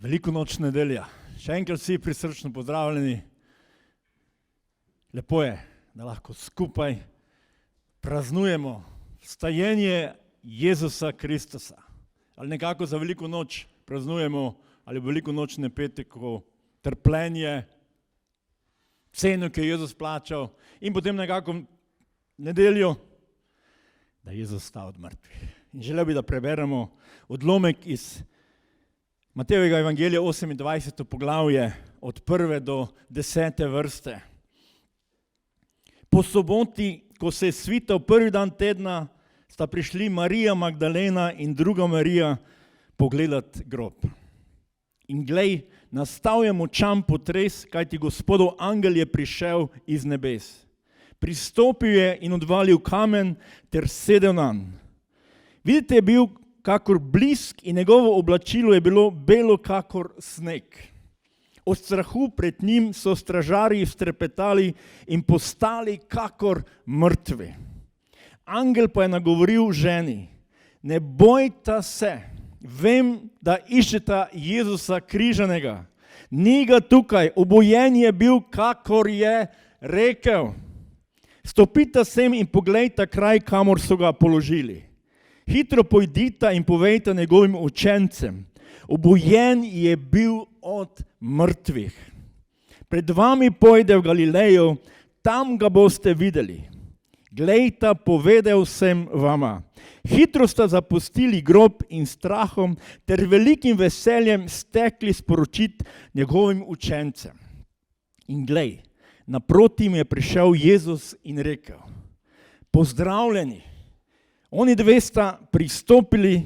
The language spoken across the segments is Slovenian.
Veliko noč nedelja. Še enkrat vsi prisrčno pozdravljeni. Lepo je, da lahko skupaj praznujemo vstajenje Jezusa Kristusa. Ali nekako za veliko noč praznujemo, ali veliko nočne peteko, trpljenje, ceno, ki je Jezus plačal, in potem nekako nedeljo, da je Jezus vstal od mrtvih. In želel bi, da preberemo odlomek iz Matejevega evangelija 28. poglavje od 1. do 10. vrste. Po soboti, ko se je svital prvi dan tedna, sta prišli Marija Magdalena in druga Marija pogledat grob. In glej, nastal je močan potres, kajti Gospodov angel je prišel iz nebes. Pristopil je in odvalil kamen ter sedel nanj. Vidite, je bil kakor blisk in njegovo oblačilo je bilo belo kakor sneg. Od strahu pred njim so stražarji strepetali in postali kakor mrtvi. Angel pa je nagovoril ženi: ne bojta se, vem, da iščeta Jezusa križanega. Ni ga tukaj, obojen je bil, kakor je rekel. Stopita sem in poglejta kraj, kamor so ga položili. Hitro pojdita in povejta njegovim učencem: obojen je bil od mrtvih. Pred vami pojde v Galilejo, tam ga boste videli. Glejta, povedal sem vama. Hitro sta zapustili grob in strahom ter velikim veseljem stekli sporočiti njegovim učencem. In glej, naproti jim je prišel Jezus in rekel: pozdravljeni. Oni dve sta pristopili,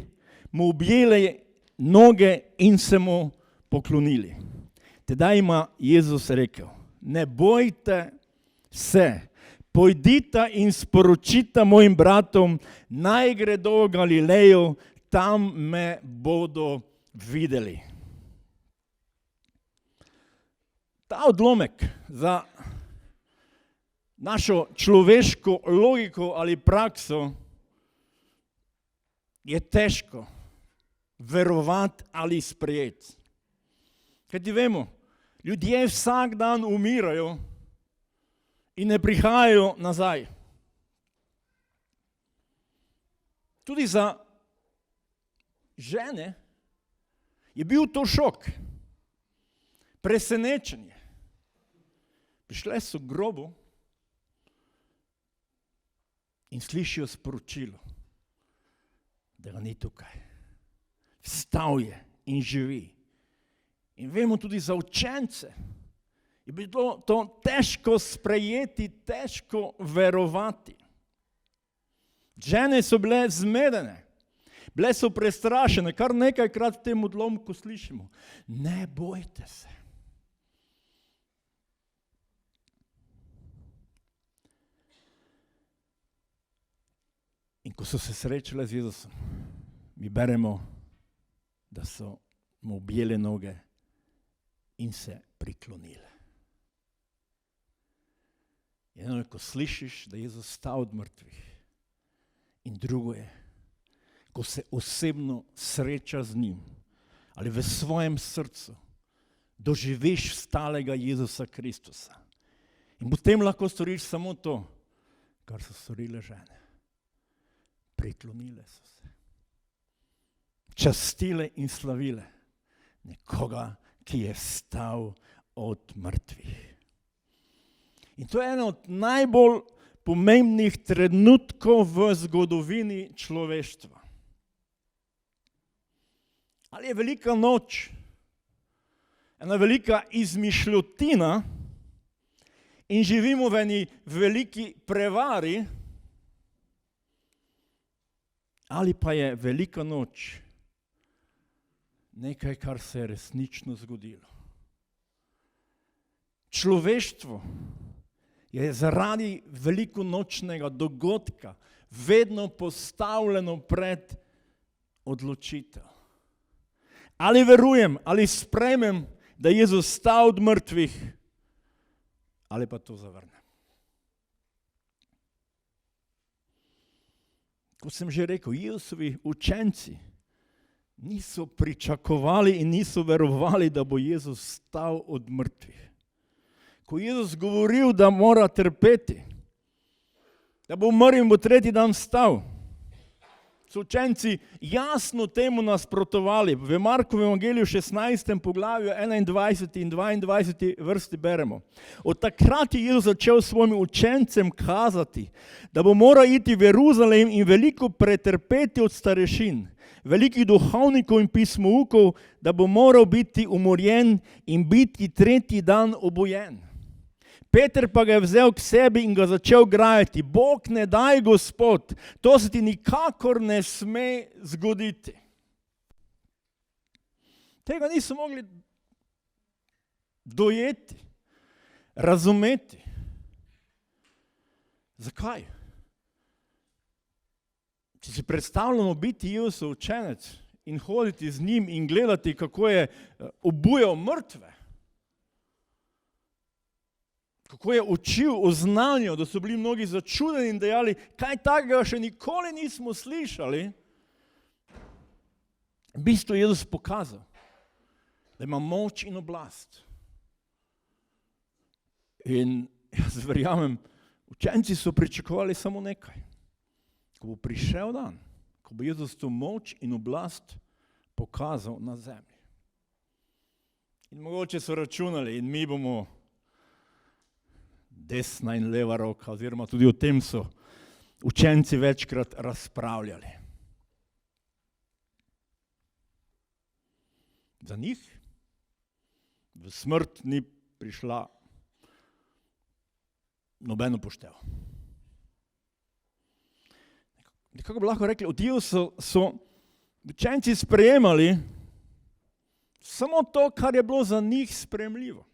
mu objeli noge in se mu poklonili. Tedaj ima Jezus rekel: ne bojte se, pojdita in sporočita mojim bratom, naj gredo v Galilejo, tam me bodo videli. Ta odlomek za našo človeško logiko ali prakso je težko verovati ali sprejeti. Kajti vemo, ljudje vsak dan umirajo in ne prihajajo nazaj. Tudi za žene je bil to šok, presenečenje. Prišle so k grobu in slišijo sporočilo, da ga ni tukaj. Vstal je in živi. In vemo tudi za učence, je bilo to težko sprejeti, težko verovati. Žene so bile zmedene, bile so prestrašene, kar nekajkrat v tem odlomku slišimo: ne bojte se. In ko so se srečale z Jezusom, mi beremo, da so mu objele noge in se priklonile. Eno je, ko slišiš, da je Jezus vstal od mrtvih, in drugo je, ko se osebno sreča z njim ali v svojem srcu doživiš vstalega Jezusa Kristusa. In potem lahko storiš samo to, kar so storile žene. Priklonile so se. Častile in slavile nekoga, ki je vstal od mrtvih. In to je eno od najbolj pomembnih trenutkov v zgodovini človeštva. Ali je velika noč ena velika izmišljotina in živimo v eni veliki prevari, ali pa je velika noč nekaj, kar se je resnično zgodilo. Človeštvo je zaradi velikonočnega dogodka vedno postavljeno pred odločitev. Ali verujem, ali sprejmem, da je Jezus vstal od mrtvih, ali pa to zavrnem. Kot sem že rekel, Jezusovi učenci niso pričakovali in niso verovali, da bo Jezus stal od mrtvih. Ko je Jezus govoril, da mora trpeti, da bo umrl in bo tretji dan stal, so učenci jasno temu nasprotovali. V Markovem evangeliju 16. poglavju 21. in 22. vrsti beremo. Od takrat je Jezus začel svojim učencem kazati, da bo moral iti v Jeruzalem in veliko pretrpeti od starešin, velikih duhovnikov in pismoukov, da bo moral biti umorjen in biti tretji dan obojen. Peter pa ga je vzel k sebi in ga začel grajati. Bog ne daj, Gospod, to se ti nikakor ne sme zgoditi. Tega niso mogli dojeti, razumeti. Zakaj? Če si predstavljamo biti Jezusov učenec in hoditi z njim in gledati, kako je obujal mrtve, kako je učil o znanju, da so bili mnogi začudeni in dejali, kaj takega še nikoli nismo slišali. V bistvu je Jezus pokazal, da ima moč in oblast. In jaz verjamem, učenci so pričakovali samo nekaj. Ko bo prišel dan, ko bo Jezus to moč in oblast pokazal na zemlji. In mogoče so računali in mi bomo desna in leva roka, oziroma tudi o tem so učenci večkrat razpravljali. Za njih v smrt ni prišla nobeno poštev. Nekako bi lahko rekli, od Jezusa so učenci sprejemali samo to, kar je bilo za njih sprejemljivo.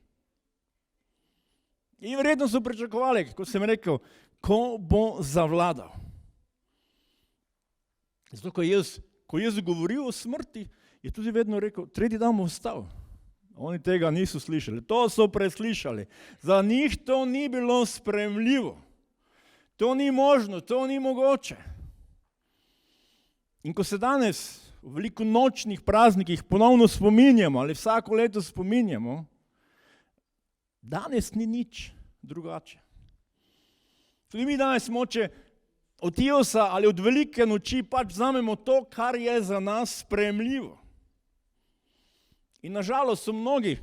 In verjetno so pričakovali, kot sem rekel, ko bo zavladal. Zato, ko je Jezus govoril o smrti, je tudi vedno rekel, tretji dan bo vstal. Oni tega niso slišali, to so preslišali. Za njih to ni bilo sprejemljivo. To ni možno, to ni mogoče. In ko se danes v velikonočnih praznikih ponovno spominjamo, ali vsako leto spominjamo, danes ni nič drugače. Tudi mi danes moče od Jezusa ali od velike noči pač vzamemo to, kar je za nas sprejemljivo. In nažalost so mnogi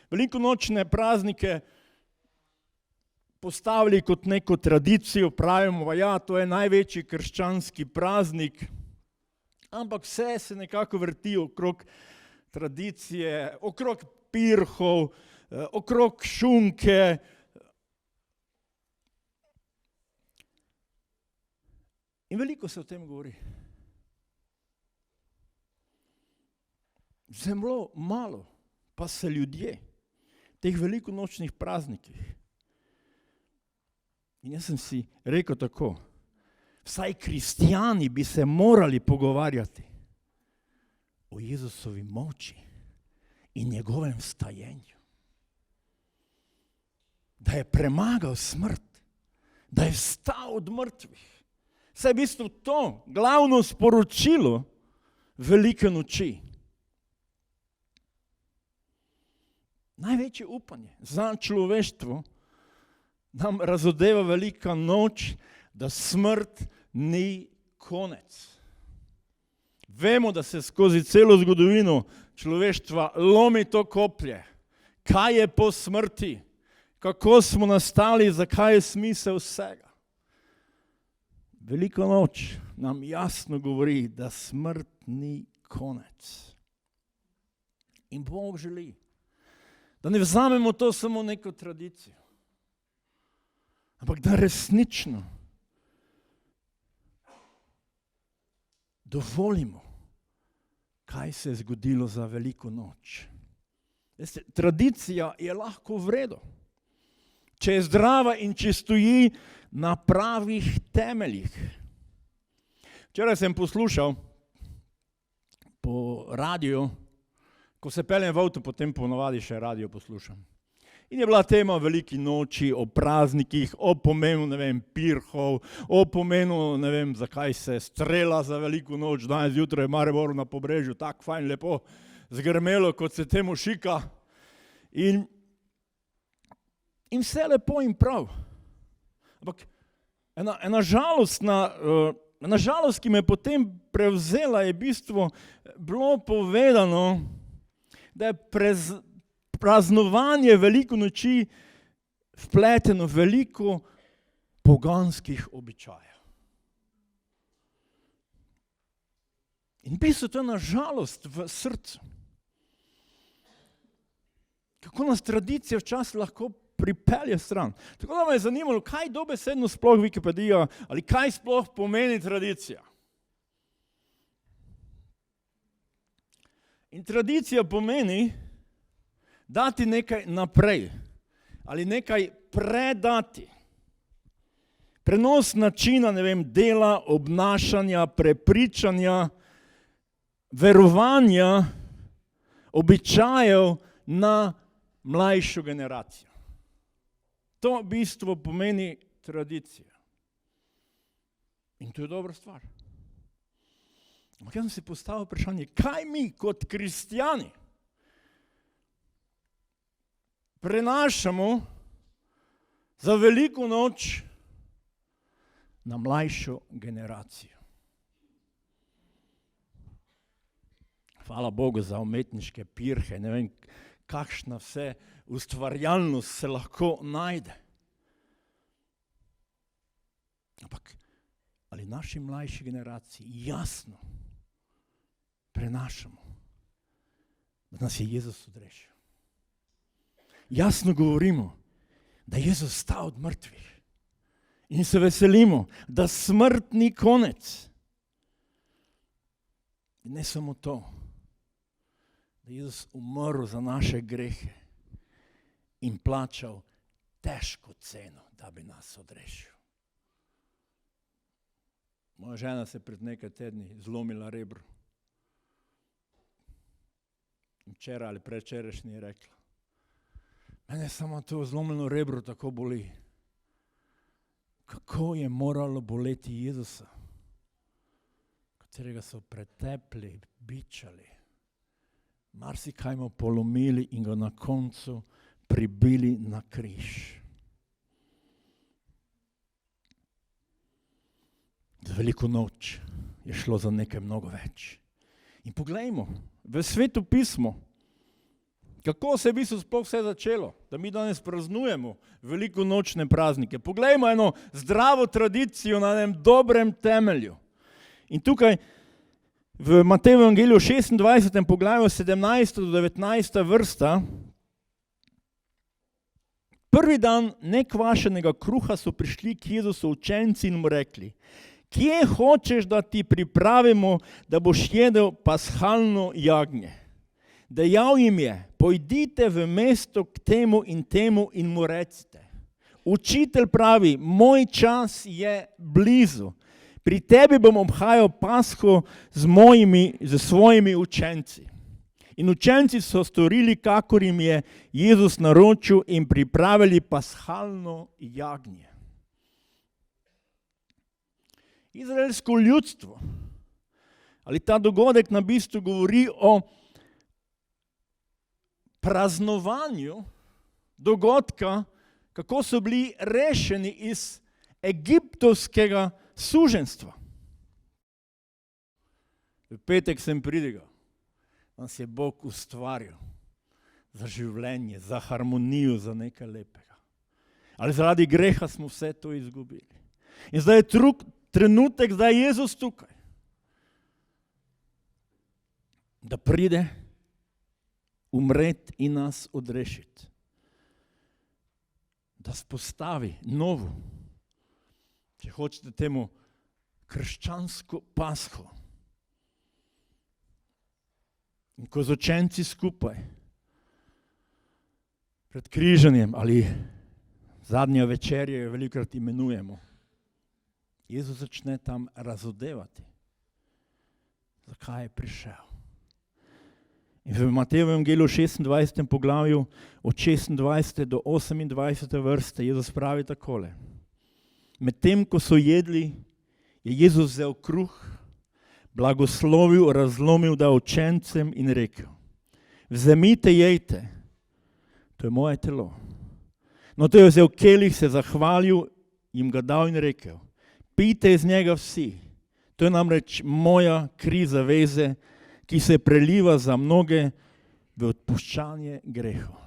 velikonočne praznike postavili kot neko tradicijo, pravimo, ja, to je največji krščanski praznik, ampak vse se nekako vrti okrog tradicije, okrog pirhov, okrog šunke. In veliko se o tem govori. Zelo malo pa se ljudje teh velikonočnih praznikih. In jaz sem si rekel tako, vsaj kristjani bi se morali pogovarjati o Jezusovi moči in njegovem vstajenju. Da je premagal smrt, da je vstal od mrtvih. Saj v bistvu to glavno sporočilo velike noči. Največje upanje za človeštvo nam razodeva velika noč, da smrt ni konec. Vemo, da se skozi celo zgodovino človeštva lomi to koplje. Kaj je po smrti? Kako smo nastali, zakaj je smisel vsega? Velika noč nam jasno govori, da smrt ni konec. In Bog želi, da ne vzamemo to samo neko tradicijo, ampak da resnično dovolimo, kaj se je zgodilo za veliko noč. Veste, tradicija je lahko v redu, če je zdrava in če stoji na pravih temeljih. Včeraj sem poslušal po radiju, ko se peljem v avtu, potem ponavadi še radio poslušam. In je bila tema veliki noči, o praznikih, o pomenu, pirhov, o pomenu, zakaj se strela za veliko noč, danes zjutraj v Mariboru na Pobrežju, tako fajn, lepo zgrmelo, kot se temu šika. In vse lepo in prav. Ampak ena žalost, ki me je potem prevzela, je v bistvu bilo povedano, da je praznovanje veliko noči vpleteno veliko poganskih običajev. In v bistvu to je na žalost v srcu. Kako nas tradicija včasih lahko pripelje stran. Tako da me je zanimalo, kaj dobesedno sploh Wikipedija ali kaj sploh pomeni tradicija. In tradicija pomeni dati nekaj naprej ali nekaj predati. Prenos načina, dela, obnašanja, prepričanja, verovanja, običajev na mlajšo generacijo. To v bistvu pomeni tradicija. In to je dobra stvar. Ampak jaz sem si postavil vprašanje, kaj mi kot kristjani prenašamo za veliko noč na mlajšo generacijo. Hvala Bogu za umetniške pirhe, kakšna vse ustvarjalnost se lahko najde. Ampak ali naši mlajši generaciji jasno prenašamo, da nas je Jezus odrešil. Jasno govorimo, da je Jezus stal od mrtvih in se veselimo, da smrt ni konec. In ne samo to, da je Jezus umrl za naše grehe in plačal težko ceno, da bi nas odrešil. Moja žena se pred nekaj tedni zlomila rebro. Včeraj ali predvčerajšnji je rekla, mene samo to zlomljeno rebro tako boli. Kako je moralo boleti Jezusa, katerega so pretepli, bičali, marsikaj mu polomili in ga na koncu pribili na križ. Za veliko noč je šlo za nekaj mnogo več. In poglejmo v Sveto pismo, kako se je v bistvu sploh vse začelo, da mi danes praznujemo velikonočne praznike. Poglejmo eno zdravo tradicijo na enem dobrem temelju. In tukaj v Matejevem evangeliju 26. poglavju 17. do 19. vrsta, prvi dan nekvašenega kruha so prišli k Jezusu učenci in mu rekli, kje hočeš, da ti pripravimo, da boš jedel pashalno jagnje? Dejal jim je, pojdite v mesto k temu in mu recite. Učitelj pravi, moj čas je blizu. Pri tebi bom obhajal Pasho z svojimi učenci. In učenci so storili, kakor jim je Jezus naročil in pripravili pashalno jagnje. Izraelsko ljudstvo, ali ta dogodek na bistvu govori o praznovanju dogodka, kako so bili rešeni iz egiptovskega suženjstva. V petek sem pridigal, nas je Bog ustvaril za življenje, za harmonijo, za nekaj lepega. Ali zaradi greha smo vse to izgubili. In zdaj je trenutek, da je Jezus tukaj. Da pride umret in nas odrešiti. Da spostavi novo, če hočete temu, krščansko pasho. In ko z učenci skupaj pred križanjem ali zadnja večerja jo velikokrat imenujemo, Jezus začne tam razodevati, zakaj je prišel. In v Matejevem evangeliu 26. poglavju od 26. do 28. vrste Jezus pravi takole. Medtem, ko so jedli, je Jezus vzel kruh, blagoslovil, razlomil, dal učencem in rekel, vzemite, jejte, to je moje telo. No, to je vzel kelih, se zahvalil, jim ga dal in rekel, pijte iz njega vsi. To je namreč moja kri zaveze, ki se preliva za mnoge v odpuščanje grehov.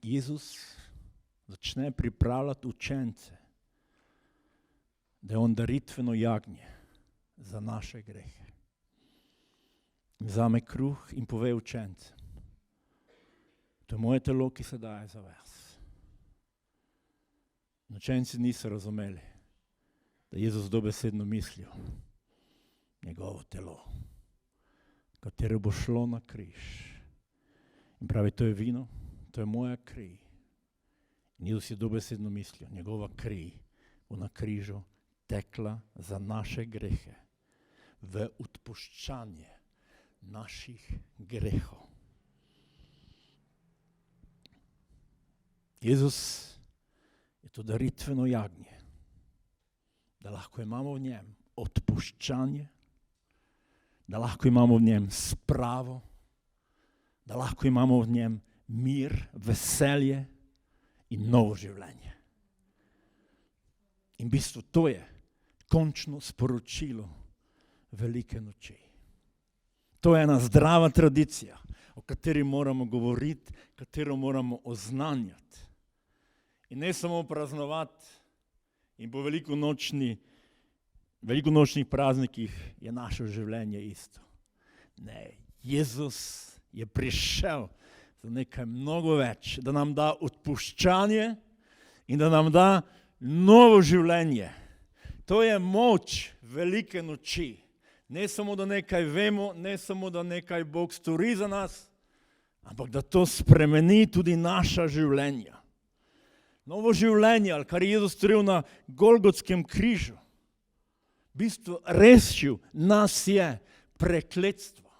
Jezus začne pripravljati učence, da je on daritveno jagnje za naše grehe. Vzame kruh in pove učencem, to je moje telo, ki se daje za vas. Učenci niso razumeli, da Jezus dobesedno mislijo njegovo telo, katero bo šlo na križ. In pravi, to je vino, to je moja kri. In Jezus je dobesedno mislil, njegova kri bo na križu tekla za naše grehe, v odpuščanje naših grehov. Jezus je to daritveno jagnje, da lahko imamo v njem odpuščanje, da lahko imamo v njem spravo, da lahko imamo v njem mir, veselje in novo življenje. In v bistvu to je končno sporočilo velike noči. To je ena zdrava tradicija, o kateri moramo govoriti, katero moramo oznanjati. In ne samo praznovati in po velikonočnih praznikih je naše življenje isto. Ne, Jezus je prišel za nekaj mnogo več, da nam da odpuščanje in da nam da novo življenje. To je moč velike noči. Ne samo, da nekaj vemo, ne samo, da nekaj Bog stori za nas, ampak da to spremeni tudi naša življenja. Novo življenje, ali kar je Jezus storil na Golgotskem križu, v bistvu rešil nas je prekletstva,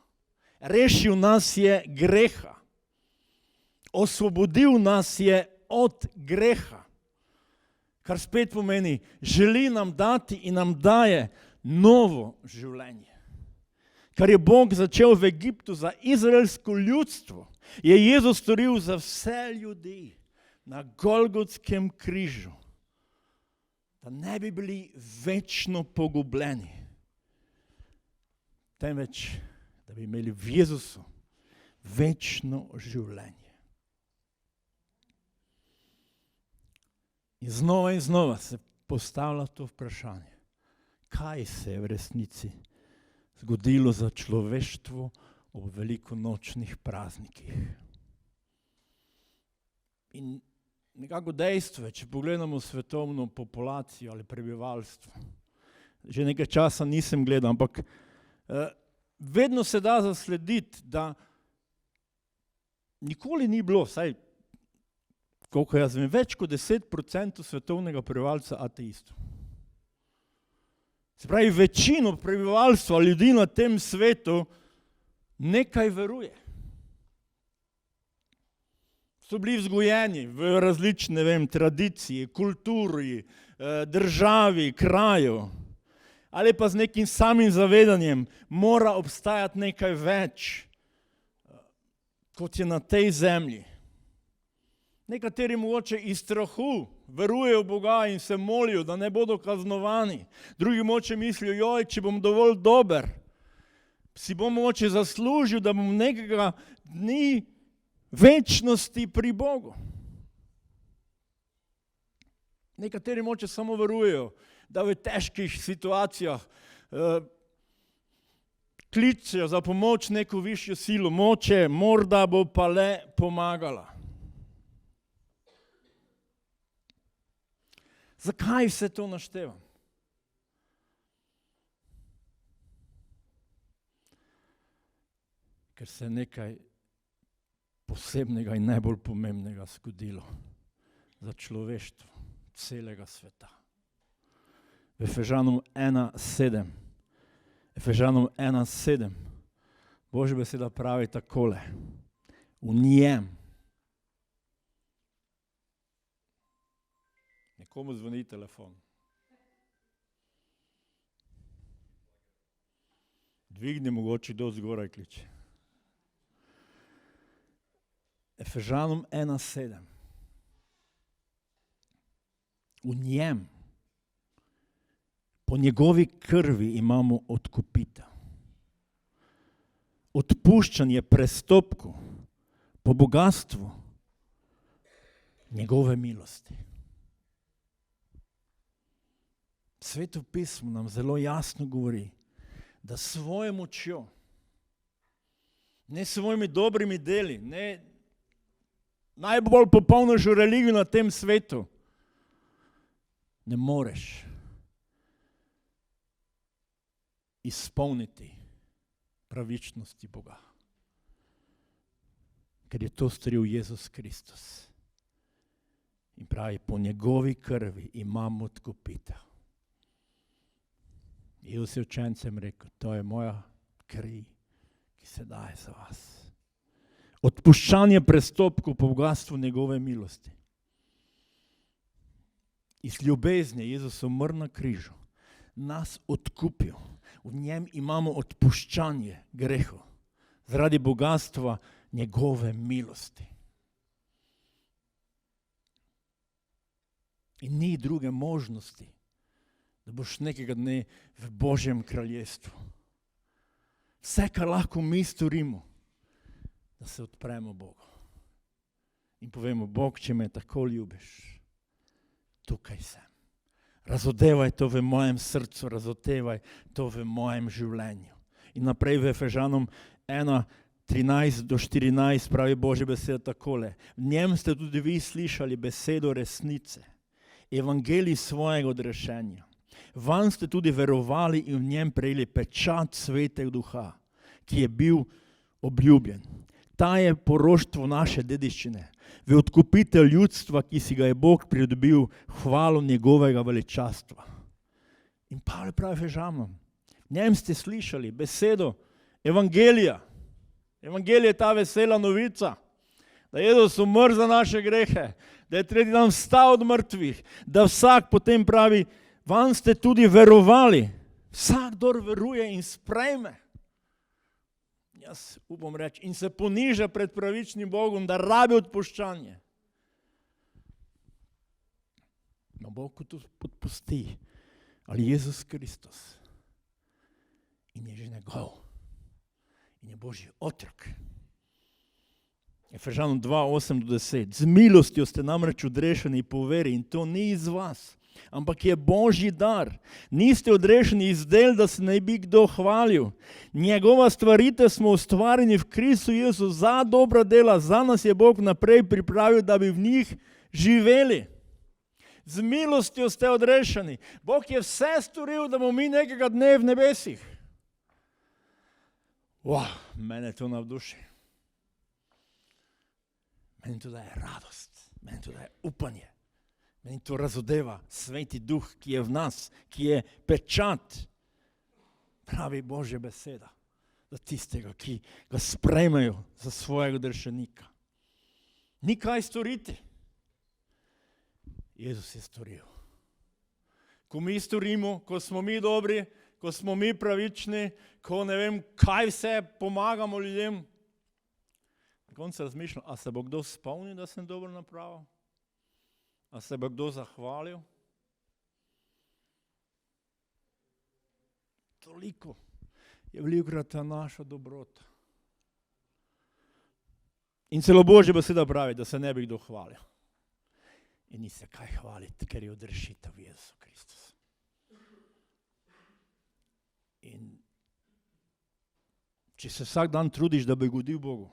rešil nas je greha, osvobodil nas je od greha, kar spet pomeni, želi nam dati in nam daje novo življenje. Kar je Bog začel v Egiptu za izraelsko ljudstvo, je Jezus storil za vse ljudi na Golgotskem križu, da ne bi bili večno pogubljeni, temveč da bi imeli v Jezusu večno življenje. In znova se postavlja to vprašanje, kaj se je v resnici zgodilo za človeštvo ob velikonočnih praznikih. In nekako dejstvo je, če pogledamo svetovno populacijo ali prebivalstvo, že nekaj časa nisem gledal, ampak vedno se da zaslediti, da nikoli ni bilo, saj koliko jaz vem, več kot 10% svetovnega prebivalca ateistov. Se pravi, večino prebivalstva ljudi na tem svetu nekaj veruje. So bili vzgojeni v različne tradicije, kulturi, državi, kraju, ali pa z nekim samim zavedanjem mora obstajati nekaj več, kot je na tej zemlji. Nekateri mogoče iz strahu verujejo v Boga in se molijo, da ne bodo kaznovani. Drugi mogoče mislijo, joj, če bom dovolj dober, si bom mogoče zaslužil, da bom nekega dni večnosti pri Bogu. Nekateri mogoče samo verujejo, da v težkih situacijah kličejo za pomoč neko višjo silo, moče, morda bo pa le pomagala. Zakaj vse to naštevam? Ker se je nekaj posebnega in najbolj pomembnega zgodilo za človeštvo celega sveta. V Efežanom 1:7 Božja beseda pravi takole. V njem. Nekomu zvoni telefon. Dvigni mogoče do zgoraj kliče. Efežanom 1:7. V njem, po njegovi krvi imamo odkupitev. Odpuščanje prestopkov po bogatstvu njegove milosti. Sveto pismo nam zelo jasno govori, da svojo močjo, ne svojimi dobrimi deli, ne najbolj popolnejšo religijo na tem svetu, ne moreš izpolniti pravičnosti Boga. Ker je to storil Jezus Kristus. In pravi, po njegovi krvi imamo odkupitev. Jezus je učencem rekel, to je moja kri, ki se daje za vas. Odpuščanje prestopkov po bogatstvu njegove milosti. Iz ljubezni Jezus umrl na križu, nas odkupil. V njem imamo odpuščanje grehov zaradi bogatstva njegove milosti. In ni druge možnosti, da boš nekega dne v Božjem kraljestvu. Vse, kar lahko mi storimo, da se odpremo Bogu. In povemo, Bog, če me tako ljubiš, tukaj sem. Razodevaj to v mojem srcu, razodevaj to v mojem življenju. In naprej v Efežanom 1:13-14 pravi Božja beseda takole. V njem ste tudi vi slišali besedo resnice, evangelij svojega odrešenja. Van ste tudi verovali in v njem prejeli pečat Svetega Duha, ki je bil obljubljen. Ta je poroštvo naše dediščine, v odkupitev ljudstva, ki si ga je Bog pridobil hvalo njegovega veličastva. In Pavel pravi Efežanom, v njem ste slišali besedo evangelija. Evangelij je ta vesela novica, da je Jezus umrl za naše grehe, da je tretji dan vstal od mrtvih, da vsak potem pravi, van ste tudi verovali. Vsak, kdor veruje in sprejme, jaz upam reči, in se poniža pred pravičnim Bogom, da rabi odpuščanje. No, Bog to odpusti, ali Jezus Kristus. In je že njegov. In je Božji otrok. Efežanom 2:8-10. Z milostjo ste namreč odrešeni po veri in to ni iz vas, ampak je Božji dar. Niste odrešeni iz del, da se ne bi kdo hvalil. Njegova stvaritev smo ustvarjeni v Kristu Jezusu za dobra dela. Za nas je Bog naprej pripravil, da bi v njih živeli. Z milostjo ste odrešeni. Bog je vse storil, da bomo mi nekega dne v nebesih. Mene to navduši. Meni to daje radost. Meni to daje upanje. Meni to razodeva Sveti Duh, ki je v nas, ki je pečat, pravi Božja beseda, za tistega, ki ga sprejmejo za svojega odrešenika. Ni kaj storiti. Jezus je storil. Ko mi storimo, ko smo mi dobri, ko smo mi pravični, ko ne vem, kaj vse pomagamo ljudem, na koncu razmišljam, a se bo kdo spomnil, da sem dobro napravil? A se bo kdo zahvalil? Toliko je velikokrat ta naša dobrota. In celo Božja beseda pravi, da se ne bi kdo hvalil. In ni se kaj hvaliti, ker je odrešitev v Jezusu Kristusu. In če se vsak dan trudiš, da bi godil Bogu,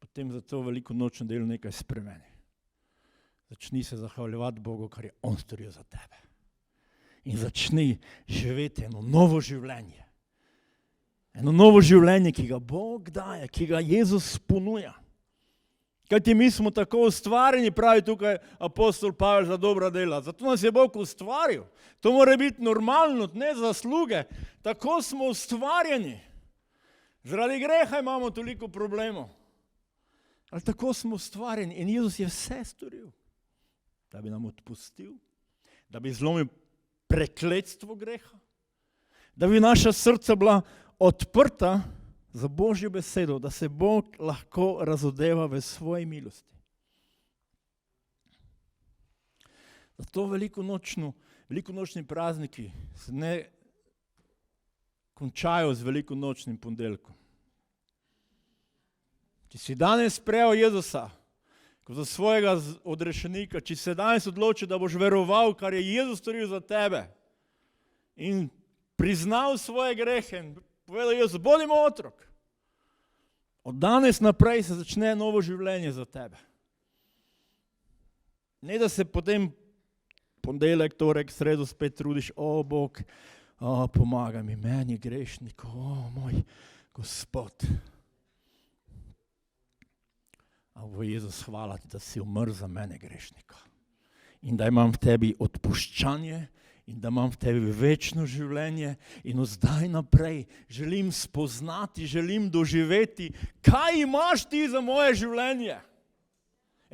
potem za to veliko nočno delo nekaj spremeni. Začni se zahvaljevati Bogu, kar je On storil za tebe. In začni živeti eno novo življenje. Eno novo življenje, ki ga Bog daje, ki ga Jezus ponuja. Kajti mi smo tako ustvarjeni, pravi tukaj apostol Pavel, za dobra dela. Zato nas je Bog ustvaril. To mora biti normalno, ne zasluge. Tako smo ustvarjeni. Zaradi greha imamo toliko problemov. Ali tako smo ustvarjeni in Jezus je vse storil, da bi nam odpustil, da bi zlomil prekletstvo greha, da bi naša srca bila odprta za Božjo besedo, da se Bog lahko razodeva v svoji milosti. Zato velikonočni prazniki se ne končajo z velikonočnim ponedeljkom. Če si danes sprejel Jezusa kot za svojega odrešenika, če se danes odločil, da boš veroval, kar je Jezus storil za tebe in priznal svoje grehe in povedal Jezus, bodi moj otrok. Od danes naprej se začne novo življenje za tebe. Ne da se potem ponedeljek, torek, sredo spet trudiš, o Bog, pomagaj mi, meni grešnik, o moj Gospod. O Jezus, hvala ti, da si umrl za mene grešnika in da imam v tebi odpuščanje in da imam v tebi večno življenje in od zdaj naprej želim spoznati, želim doživeti, kaj imaš ti za moje življenje.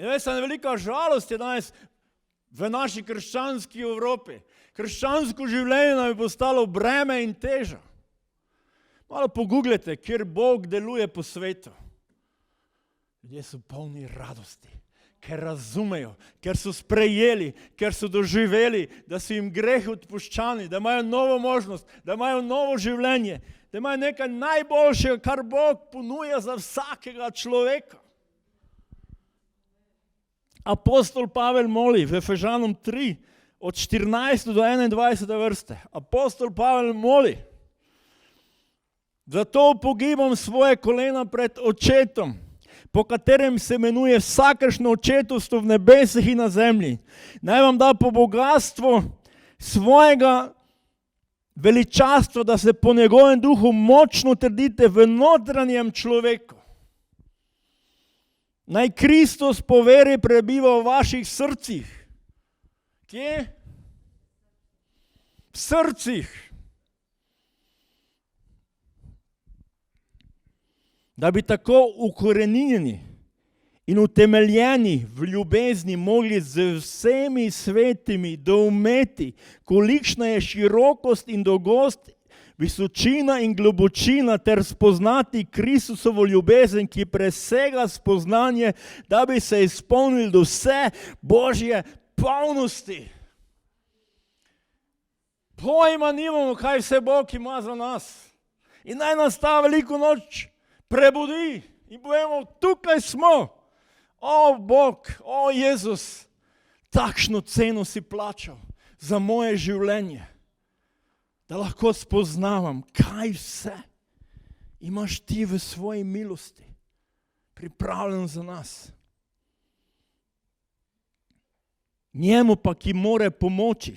In veš, velika žalost je danes v naši krščanski Evropi. Krščansko življenje nam je postalo breme in teža. Malo pogooglejte, kjer Bog deluje po svetu. Ljudje so polni radosti, ker razumejo, ker so sprejeli, ker so doživeli, da so jim grehi odpuščani, da imajo novo možnost, da imajo novo življenje, da imajo nekaj najboljšega, kar Bog ponuja za vsakega človeka. Apostol Pavel moli v Efežanom 3, od 14 do 21 vrste. Apostol Pavel moli, zato pogibam svoje kolena pred očetom, po katerem se imenuje vsakršno očetovstvo v nebesih in na zemlji. Naj vam da po bogatstvu svojega veličastva, da se po njegovem duhu močno trdite v notranjem človeku. Naj Kristus po veri prebiva v vaših srcih. Kje? V srcih. Da bi tako ukorenjeni in utemeljeni v ljubezni mogli z vsemi svetimi doumeti, kolikšna je širokost in dolgost, visočina in globočina, ter spoznati Kristusovo ljubezen, ki presega spoznanje, da bi se izpolnili do vse Božje polnosti. Pojma nimamo, kaj vse Bog ima za nas. In naj nas ta veliko noč prebudi in povemo, tukaj smo. O Bog, o Jezus, takšno ceno si plačal za moje življenje, da lahko spoznavam, kaj vse imaš ti v svoji milosti pripravljen za nas. Njemu pa, ki more pomoči,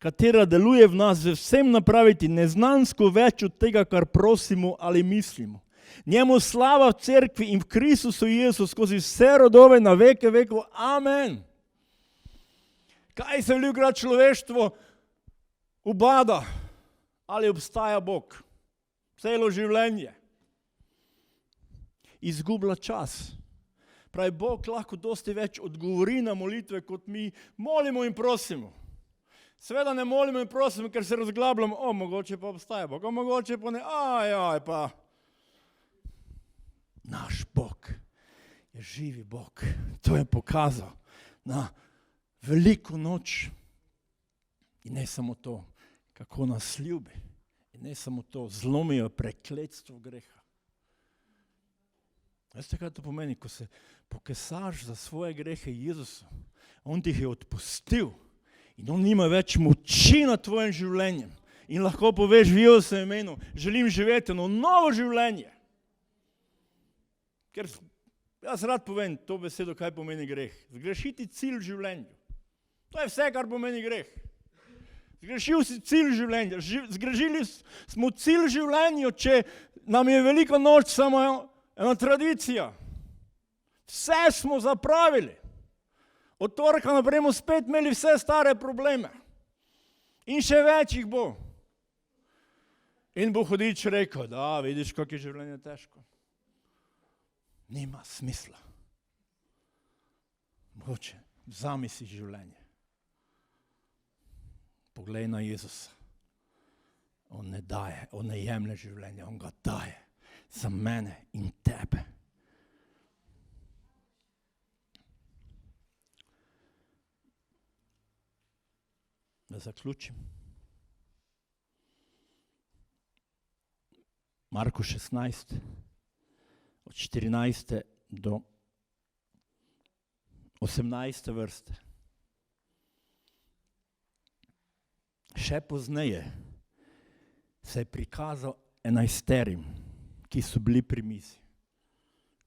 katera deluje v nas, v vsem napraviti neznansko več od tega, kar prosimo ali mislimo. Njemu slava v cerkvi in v Kristusu Jezusu skozi vse rodove na veke vekov. Amen. Kaj se velikokrat človeštvo ubada? Ali obstaja Bog? Celo življenje. Izgublja čas. Pravi, Bog lahko dosti več odgovori na molitve, kot mi molimo in prosimo. Seveda ne molimo in prosimo, ker se razglabljamo, mogoče pa obstaja Bog, mogoče pa ne, pa. Naš Bog je živi Bog. To je pokazal na veliko noč. In ne samo to, kako nas ljubi. In ne samo to, zlomijo prekletstvo greha. Veste, kaj to pomeni? Ko se pokesaš za svoje grehe Jezusu, on ti jih je odpustil in on nima več moči nad tvojim življenjem. In lahko poveš v Jezusovem imenu, želim živeti eno novo življenje. Ker jaz rad povem to besedo, kaj pomeni greh. Zgrešiti cilj v življenju. To je vse, kar pomeni greh. Zgrešil si cilj življenja. Zgrešili smo cilj življenja, če nam je velika noč samo ena tradicija. Vse smo zapravili. Od torka naprej bomo spet imeli vse stare probleme. In še več jih bo. In bo hudič rekel, da vidiš, kako je življenje težko. Nima smisla. Mogoče, vzami si življenje. Poglej na Jezusa. On ne daje, on ne jemlje življenje, on ga daje za mene in tebe. Da zaključim. Marko 16, od 14. do 18. vrste. Še pozneje se je prikazal 11, ki so bili pri mizi.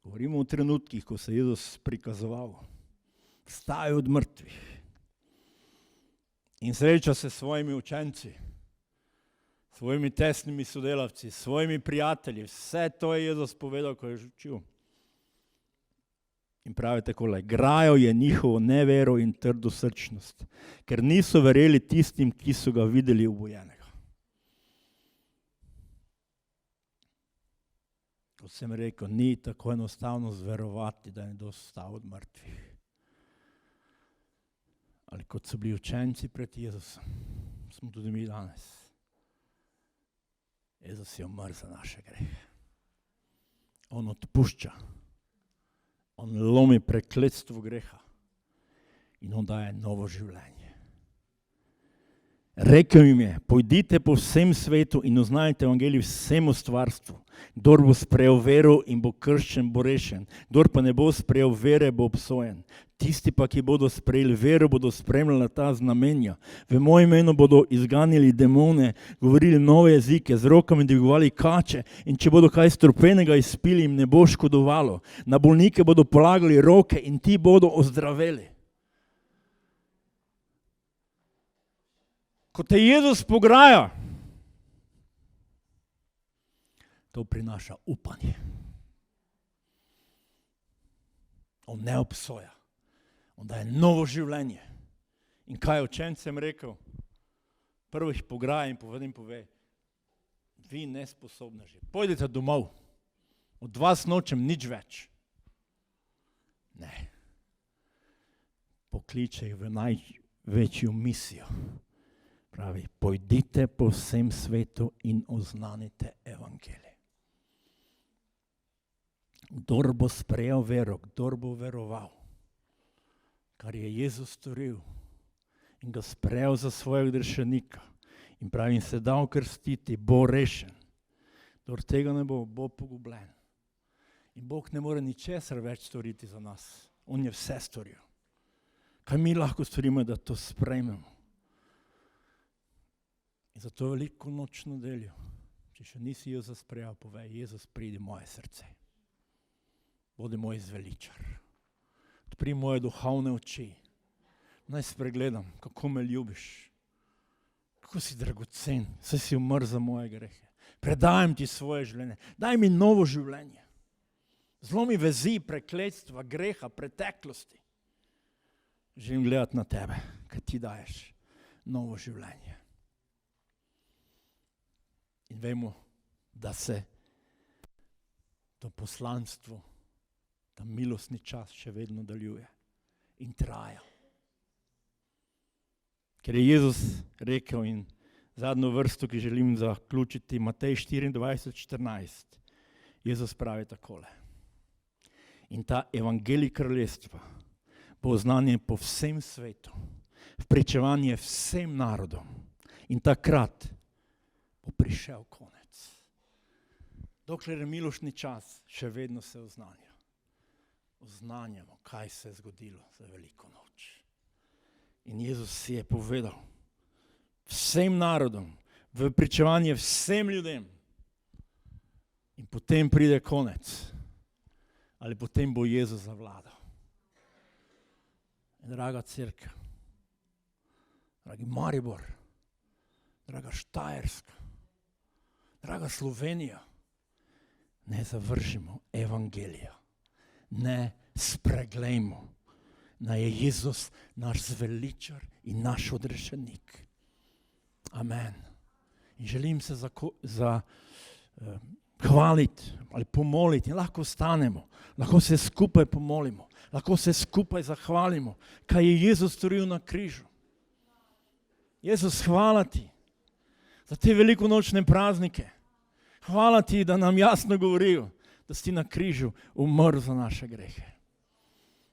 Govorimo o trenutkih, ko se je Jezus prikazoval. Vstajal od mrtvih in sreča se s svojimi učenci, svojimi tesnimi sodelavci, svojimi prijatelji. Vse to je Jezus povedal, ko je učil. In pravi takole, grajo je njihovo nevero in trdosrčnost, ker niso verjeli tistim, ki so ga videli obojenega. Kot sem rekel, ni tako enostavno zverovati, da je nekdo vstal od mrtvih. Ali kot so bili učenci pred Jezusom, smo tudi mi danes. Jezus je umrl za naše grehe. On odpušča. On lomi prekletstvo greha in on daje novo življenje. Rekel jim je, pojdite po vsem svetu in oznajte evangelij vsemu stvarstvu. Kdor bo sprejel vero in bo krščen, bo rešen. Kdor pa ne bo sprejel vere, bo obsojen. Tisti pa, ki bodo sprejeli vero, bodo spremljali ta znamenja. V mojem imenu bodo izganjali demone, govorili nove jezike, z rokami dvigovali kače in če bodo kaj strupenega izpili, jim ne bo škodovalo. Na bolnike bodo polagali roke in ti bodo ozdraveli. Ko te Jezus pograja, to prinaša upanje. On ne obsoja. On daje novo življenje. In kaj je učencem rekel? Prvo jih pograja in pove, vi nesposobneži, pojdite domov, od vas nočem nič več. Ne. Pokliče jih v največjo misijo. Pravi, pojdite po vsem svetu in oznanite evangelij. Kdor bo sprejel vero, kdor bo veroval, kar je Jezus storil in ga sprejel za svojega rešenika in pravi, in se dal krstiti, bo rešen. Kdor tega ne bo, bo pogubljen. In Bog ne more ničesar več storiti za nas. On je vse storil. Kaj mi lahko storimo, da to sprejmemo? In zato veliko noč nedeljo, če še nisi Jezus sprejel, povej, Jezus, pridi moje srce. Bodi moj zveličar. Odpri moje duhovne oči. Naj spregledam, kako me ljubiš. Kako si dragocen, saj si umrl za moje grehe. Predajam ti svoje življenje. Daj mi novo življenje. Zlomi vezi, prekletstva, greha, preteklosti. Želim gledati na tebe, kaj ti daješ novo življenje. In vemo, da se to poslanstvo, ta milostni čas še vedno nadaljuje in traja. Ker je Jezus rekel in zadnjo vrsto, ki želim zaključiti, Matej 24:14, Jezus pravi takole. In ta evangelij kraljestva bo oznanjen po vsem svetu, v pričevanje vsem narodom in takrat bo prišel konec. Dokler je milostni čas, še vedno se oznanja. Oznanjamo, kaj se je zgodilo za veliko noč. In Jezus si je povedal vsem narodom, v pričevanje vsem ljudem. In potem pride konec. Ali potem bo Jezus zavladal. In draga cerkev, dragi Maribor, draga Štajerska, draga Slovenija, ne zavržimo evangelija. Ne spreglejmo, da je Jezus naš zveličar in naš odrešenik. Amen. In želim se hvaliti ali pomoliti. In lahko stanemo, lahko se skupaj pomolimo, lahko se skupaj zahvalimo, kaj je Jezus storil na križu. Jezus, hvala ti za te velikonočne praznike. Hvala ti, da nam jasno govorijo, da si na križu umrl za naše grehe.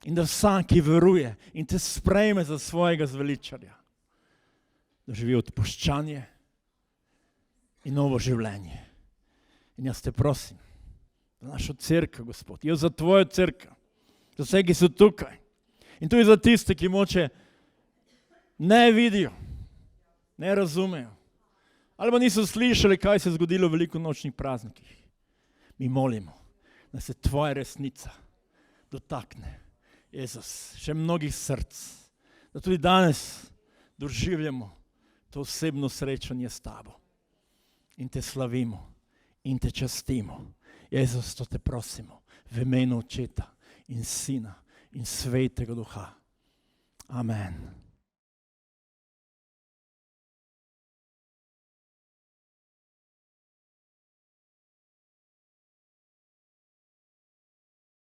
In da vsak, ki veruje in te sprejme za svojega zveličarja, doživi odpuščanje in novo življenje. In jaz te prosim, za našo cerkev, Gospod, jaz za tvojo cerkev, za vse, ki so tukaj. In tudi za tiste, ki moče ne vidijo, ne razumejo, ali pa niso slišali, kaj se je zgodilo v velikonočnih praznikih. Mi molimo, da se tvoja resnica dotakne, Jezus, še mnogih src, da tudi danes doživljamo to osebno srečanje s tabo in te slavimo in te častimo. Jezus, to te prosimo v imenu Očeta in Sina in Svetega Duha. Amen.